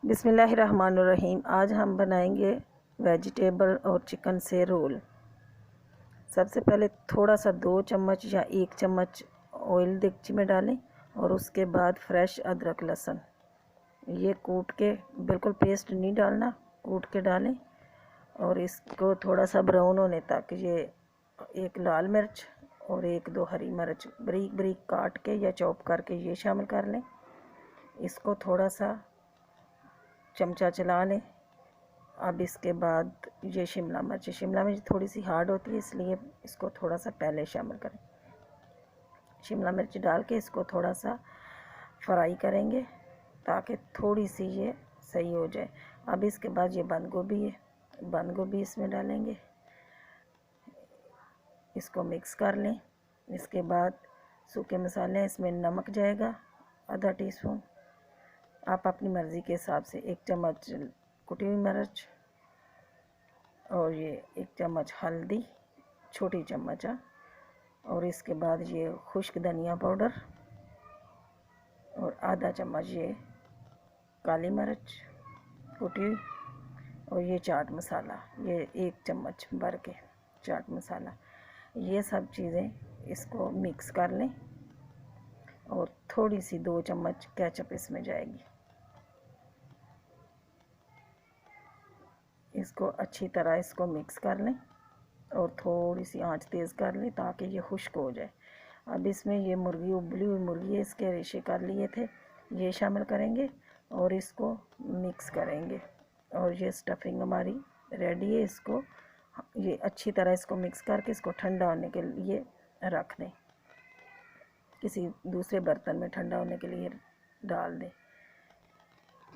बिस्मिल्लाहिर्रहमानुर्रहीम। आज हम बनाएंगे वेजिटेबल और चिकन से रोल। सबसे पहले थोड़ा सा 2 चम्मच या 1 चम्मच ऑयल देगची में डालें और उसके बाद फ्रेश अदरक लहसुन ये कूट के, बिल्कुल पेस्ट नहीं डालना, कूट के डालें और इसको थोड़ा सा ब्राउन होने तक, ये एक लाल मिर्च और 1-2 हरी मिर्च बारीक बारीक काट के या चॉप करके ये शामिल कर लें। इसको थोड़ा सा चमचा चला लें। अब इसके बाद ये शिमला मिर्च थोड़ी सी हार्ड होती है, इसलिए इसको थोड़ा सा पहले शामिल करें। शिमला मिर्च डाल के इसको थोड़ा सा फ्राई करेंगे ताकि थोड़ी सी ये सही हो जाए। अब इसके बाद ये बंद गोभी इसमें डालेंगे, इसको मिक्स कर लें। इसके बाद सूखे मसाले, इसमें नमक जाएगा आधा टीस्पून, आप अपनी मर्ज़ी के हिसाब से 1 चम्मच कुटी हुई मिर्च और ये 1 चम्मच हल्दी, छोटी चम्मच, और इसके बाद ये खुश्क धनिया पाउडर और आधा चम्मच ये काली मिर्च कुटी हुई, और ये चाट मसाला, ये 1 चम्मच भर के चाट मसाला। ये सब चीज़ें इसको मिक्स कर लें और थोड़ी सी 2 चम्मच केचप इसमें जाएगी। इसको अच्छी तरह इसको मिक्स कर लें और थोड़ी सी आंच तेज़ कर लें ताकि ये खुश्क हो जाए। अब इसमें ये मुर्गी, उबली हुई मुर्गी है, इसके रेशे कर लिए थे, ये शामिल करेंगे और इसको मिक्स करेंगे और ये स्टफिंग हमारी रेडी है। इसको ये अच्छी तरह इसको मिक्स करके इसको ठंडा होने के लिए रख दें, किसी दूसरे बर्तन में ठंडा होने के लिए डाल दें।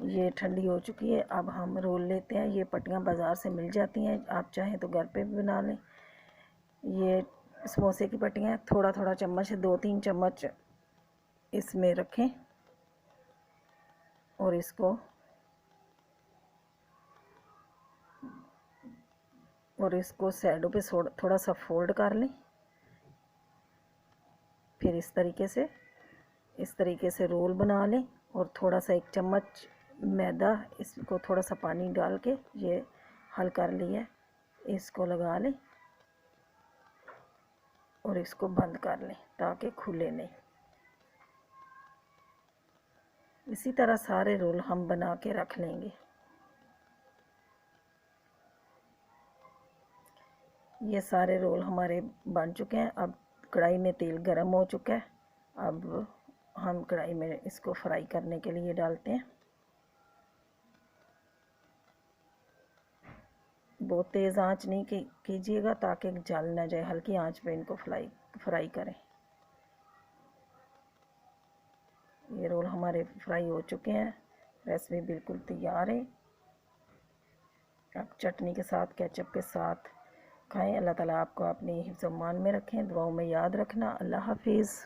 ये ठंडी हो चुकी है। अब हम रोल लेते हैं। ये पट्टियाँ बाज़ार से मिल जाती हैं, आप चाहें तो घर पे भी बना लें। ये समोसे की पट्टियाँ थोड़ा थोड़ा चम्मच से 2-3 चम्मच इसमें रखें और इसको साइडों पे थोड़ा सा फोल्ड कर लें। फिर इस तरीके से रोल बना लें और थोड़ा सा 1 चम्मच मैदा, इसको थोड़ा सा पानी डाल के ये हल कर लिया, इसको लगा लें और इसको बंद कर लें ताकि खुले नहीं। इसी तरह सारे रोल हम बना के रख लेंगे। ये सारे रोल हमारे बन चुके हैं। अब कढ़ाई में तेल गरम हो चुका है। अब हम कढ़ाई में इसको फ्राई करने के लिए डालते हैं। बहुत तेज़ आंच नहीं कीजिएगा ताकि जल ना जाए, हल्की आंच पे इनको फ्राई करें। ये रोल हमारे फ्राई हो चुके हैं, रेसिपी बिल्कुल तैयार है। अब चटनी के साथ, केचप के साथ खाएं। अल्लाह ताला आपको अपनी हिफ्ज़-ओ-मान में रखें, दुआओं में याद रखना। अल्लाह हाफिज़।